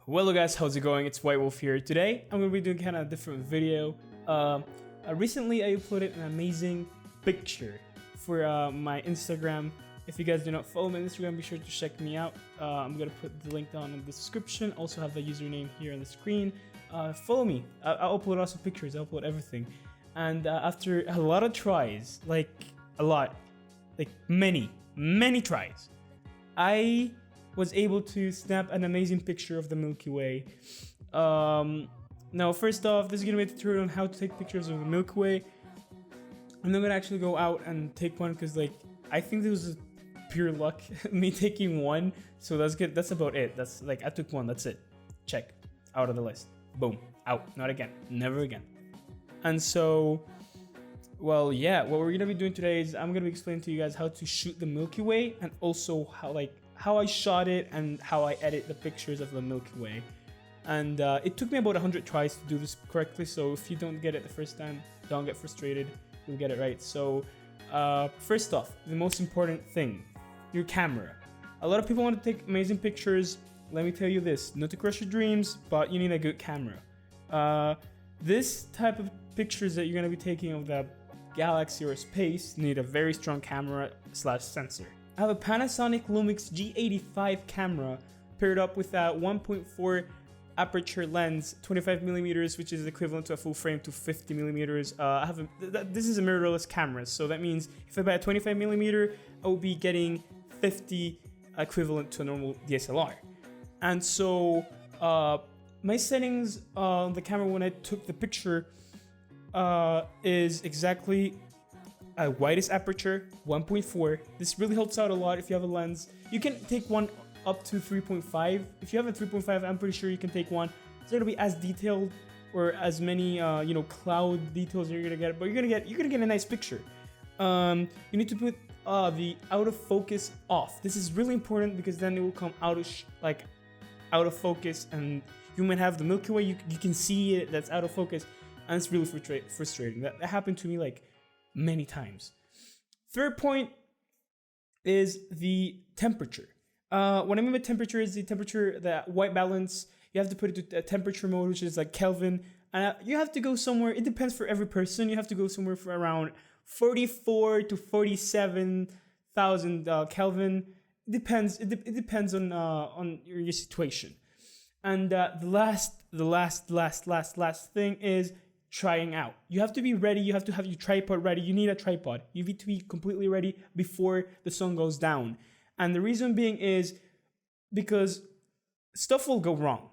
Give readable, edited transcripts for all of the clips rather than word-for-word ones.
Hello guys, how's it going? It's White Wolf here. Today I'm going to be doing kind of a different video. Recently I uploaded an amazing picture for my Instagram. If you guys do not follow me on Instagram, be sure to check me out. I'm going to put the link down in the description. Also have the username here on the screen. Follow me. I'll upload lots of pictures. I'll upload everything. And after a lot of tries, many tries, I was able to snap an amazing picture of the Milky Way. Now, first off, this is gonna be a tutorial on how to take pictures of the Milky Way. I'm not gonna actually go out and take one because, I think this was pure luck, me taking one. So that's good. That's about it. That's I took one. That's it. Check. Out of the list. Boom. Out. Not again. Never again. And so, well, yeah. What we're gonna be doing today is I'm gonna be explaining to you guys how to shoot the Milky Way and also how I shot it and how I edit the pictures of the Milky Way. And it took me about 100 tries to do this correctly, so if you don't get it the first time, don't get frustrated, you'll get it right. So first off, the most important thing, your camera. A lot of people want to take amazing pictures. Let me tell you this, not to crush your dreams, but you need a good camera. This type of pictures that you're going to be taking of the galaxy or space need a very strong camera / sensor. I have a Panasonic Lumix G85 camera paired up with a 1.4 aperture lens, 25mm, which is equivalent to a full frame to 50mm. This is a mirrorless camera, so that means if I buy a 25mm, I will be getting 50 equivalent to a normal DSLR. And so my settings on the camera when I took the picture is exactly widest aperture 1.4. This really helps out a lot if you have a lens. You can take one up to 3.5. If you have a 3.5, I'm pretty sure you can take one. It's not gonna be as detailed or as many cloud details you're gonna get, but you're gonna get a nice picture. You need to put the out of focus off. This is really important because then it will come out of focus, and you might have the Milky Way. You can see it that's out of focus, and it's really frustrating. That happened to me many times. Third point is the temperature. What I mean by temperature is the temperature, the white balance. You have to put it to a temperature mode, which is Kelvin. You have to go somewhere. It depends for every person. You have to go somewhere for around 44 to 47,000 Kelvin. It depends. It depends on your situation. And the last thing is trying out. You have to be ready. You have to have your tripod ready. You need a tripod. You need to be completely ready before the sun goes down. And the reason being is because stuff will go wrong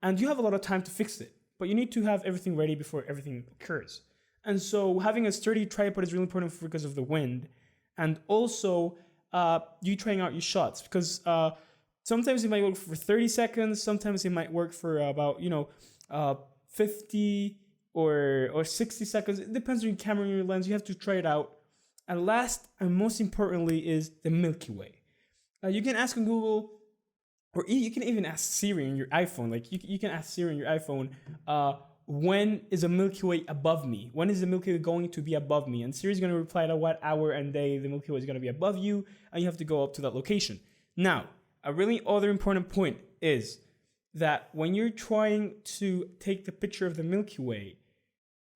and you have a lot of time to fix it, but you need to have everything ready before everything occurs. And so having a sturdy tripod is really important because of the wind, and also you trying out your shots, because sometimes it might work for 30 seconds, sometimes it might work for about 50 or 60 seconds. It depends on your camera and your lens. You have to try it out. And last and most importantly is the Milky Way. You can ask on Google, or you can even ask Siri on your iPhone. You can ask Siri on your iPhone, when is the Milky Way above me? When is the Milky Way going to be above me? And Siri's going to reply to what hour and day the Milky Way is going to be above you, and you have to go up to that location. Now, a really other important point is that when you're trying to take the picture of the Milky Way,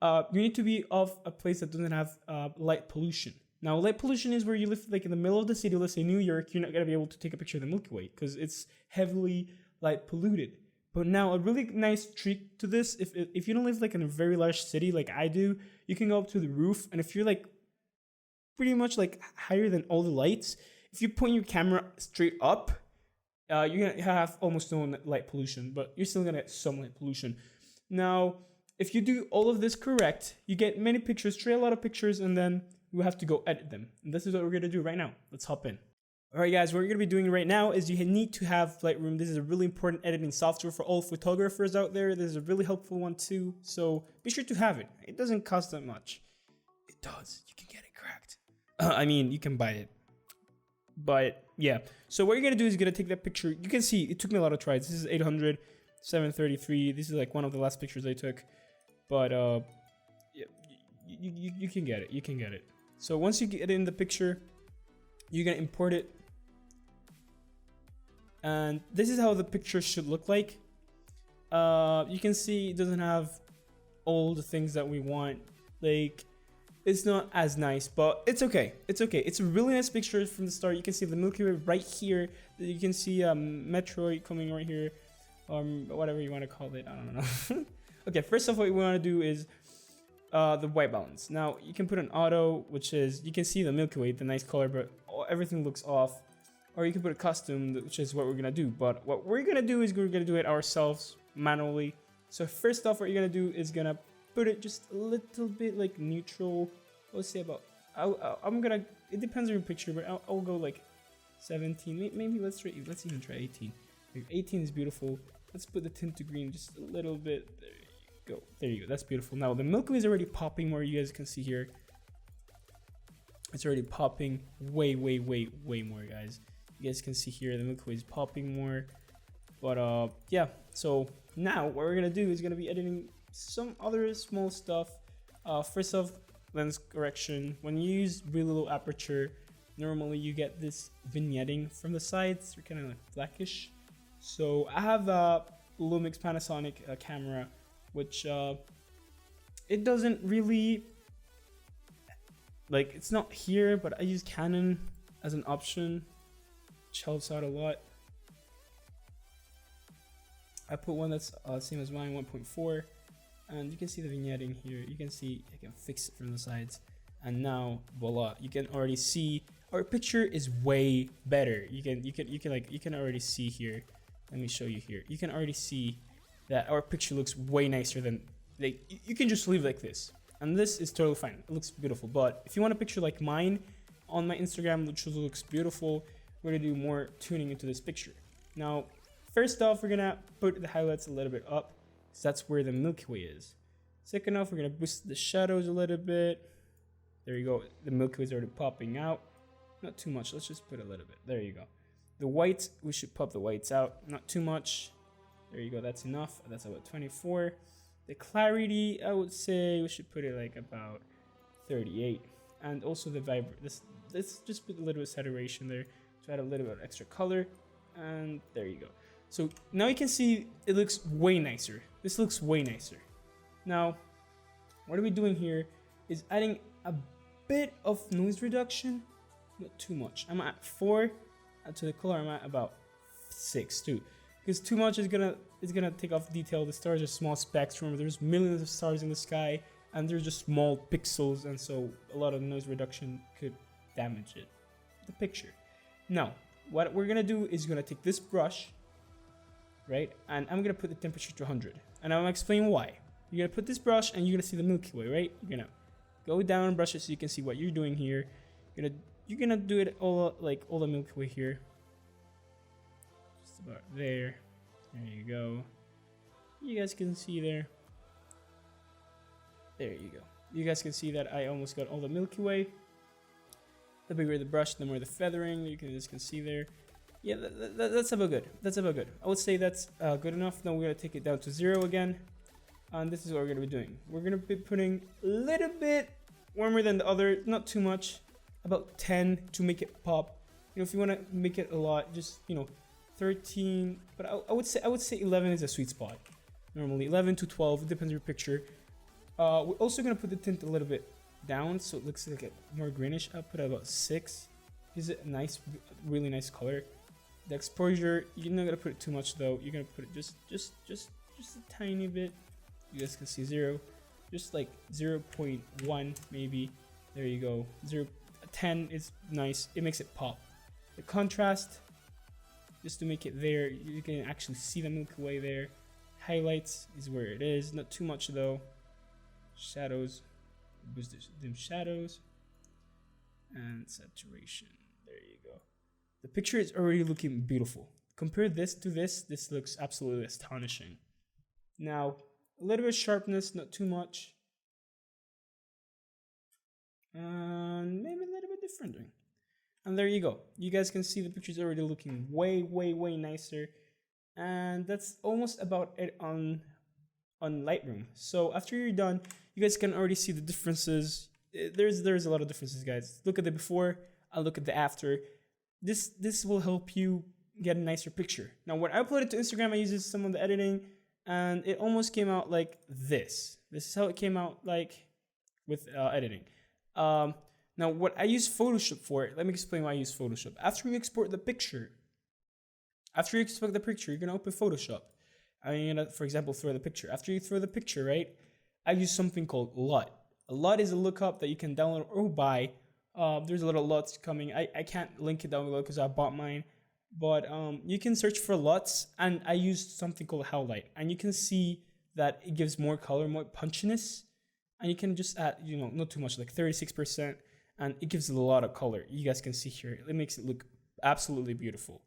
you need to be off a place that doesn't have light pollution. Now, light pollution is where you live in the middle of the city, let's say New York. You're not going to be able to take a picture of the Milky Way because it's heavily light polluted. But now, a really nice trick to this, if you don't live in a very large city like I do, you can go up to the roof, and if you're pretty much higher than all the lights, if you point your camera straight up, you're going to have almost no light pollution, but you're still going to get some light pollution. Now, if you do all of this correct, you get many pictures, try a lot of pictures, and then you have to go edit them. And this is what we're going to do right now. Let's hop in. All right, guys, what we're going to be doing right now is you need to have Lightroom. This is a really important editing software for all photographers out there. This is a really helpful one too. So be sure to have it. It doesn't cost that much. It does. You can get it cracked. You can buy it. But yeah. So what you're going to do is you're going to take that picture. You can see it took me a lot of tries. This is 800, 733. This is one of the last pictures I took. But yeah, you can get it. You can get it. So once you get it in the picture, you're going to import it. And this is how the picture should look like. You can see it doesn't have all the things that we want. Like, it's not as nice, but it's okay. It's okay. It's a really nice picture from the start. You can see the Milky Way right here. You can see Metroid coming right here, whatever you want to call it. I don't know. Okay, first off, what we want to do is the white balance. Now you can put an auto, which is you can see the Milky Way, the nice color, but everything looks off. Or you can put a custom, which is what we're gonna do. But what we're gonna do is we're gonna do it ourselves manually. So first off, what you're gonna do is gonna put it just a little bit like neutral. Let's say about I'm gonna. It depends on your picture, but I'll go like 17. Maybe let's even try 18. 18 is beautiful. Let's put the tint to green just a little bit. There you go. There you go. That's beautiful. Now the Milky Way is already popping more. You guys can see here. It's already popping way more, guys. You guys can see here the Milky Way is popping more. But yeah. So now what we're gonna do is gonna be editing some other small stuff. First off, lens correction. When you use really low aperture, normally you get this vignetting from the sides. They're kind of like blackish. So I have a Lumix Panasonic camera, which it doesn't really like. It's not here, but I use Canon as an option, which helps out a lot. I put one that's same as mine, 1.4. And you can see the vignetting here. You can see I can fix it from the sides, and now voila! You can already see our picture is way better. You can already see here. Let me show you here. You can already see that our picture looks way nicer than like you can just leave like this, and this is totally fine. It looks beautiful. But if you want a picture like mine on my Instagram, which looks beautiful, we're gonna do more tuning into this picture. Now, first off, we're gonna put the highlights a little bit up. So that's where the Milky Way is. Second off, we're gonna boost the shadows a little bit. There you go. The Milky Way is already popping out. Not too much. Let's just put a little bit. There you go. The whites, we should pop the whites out. Not too much. There you go. That's enough. That's about 24. The clarity, I would say we should put it like about 38. And also the let's just put a little bit of saturation there to add a little bit of extra color. And there you go. So now you can see it looks way nicer. This looks way nicer. Now, what are we doing here is adding a bit of noise reduction, not too much. I'm at 4, and to the color I'm at about 6 too. Because too much is gonna take off detail. The stars are small specks. Remember, there's millions of stars in the sky, and they're just small pixels, and so a lot of noise reduction could damage the picture. Now, what we're gonna do is gonna take this brush, right? And I'm gonna put the temperature to 100, and I'm gonna explain why. You're gonna put this brush, and you're gonna see the Milky Way, right? You're gonna go down and brush it so you can see what you're doing here. You're gonna do it all like all the Milky Way here, just about there. There you go. You guys can see there. There you go. You guys can see that I almost got all the Milky Way. The bigger the brush, the more the feathering. You just can see there. Yeah, that's about good. That's about good. I would say that's good enough. Now we're gonna take it down to 0 again, and this is what we're gonna be doing. We're gonna be putting a little bit warmer than the other, not too much, about 10 to make it pop. You know, if you want to make it a lot, just 13. But I would say 11 is a sweet spot. Normally 11 to 12, it depends on your picture. We're also gonna put the tint a little bit down, so it looks like a more greenish. I'll put about 6. Gives it a nice, really nice color. The exposure, you're not gonna put it too much though. You're gonna put it just a tiny bit. You guys can see 0, just like 0.1 maybe. There you go. 10 is nice. It makes it pop. The contrast, just to make it there, you can actually see the Milky Way there. Highlights is where it is. Not too much though. Shadows, boost dim shadows, and saturation. There you go. The picture is already looking beautiful. Compare this to this. This looks absolutely astonishing. Now, a little bit of sharpness, not too much. And maybe a little bit different. And there you go. You guys can see the picture is already looking way nicer. And that's almost about it on Lightroom. So after you're done, you guys can already see the differences. There's a lot of differences, guys. Look at the before, I'll look at the after. This will help you get a nicer picture. Now, when I upload it to Instagram, I use some of the editing, and it almost came out like this. This is how it came out like with editing. Now what I use Photoshop for, let me explain why I use Photoshop. After you export the picture, you're gonna open Photoshop. I'm gonna, for example, throw the picture. After you throw the picture, right, I use something called LUT. A LUT is a lookup that you can download or buy. There's a little LUTs coming. I can't link it down below because I bought mine. But you can search for LUTs, and I used something called highlight, and you can see that it gives more color, more punchiness, and you can just add, you know, not too much, like 36%, and it gives it a lot of color. You guys can see here, it makes it look absolutely beautiful.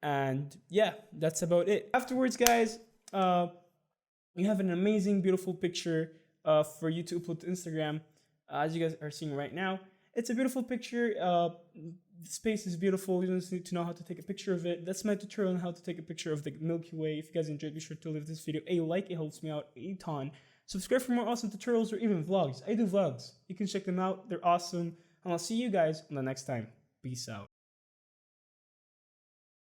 And yeah, that's about it. Afterwards, guys, you have an amazing, beautiful picture for you to upload to Instagram, as you guys are seeing right now. It's a beautiful picture. The space is beautiful. You just need to know how to take a picture of it. That's my tutorial on how to take a picture of the Milky Way. If you guys enjoyed, be sure to leave this video a like. It helps me out a ton. Subscribe for more awesome tutorials or even vlogs. I do vlogs. You can check them out. They're awesome. And I'll see you guys on the next time. Peace out.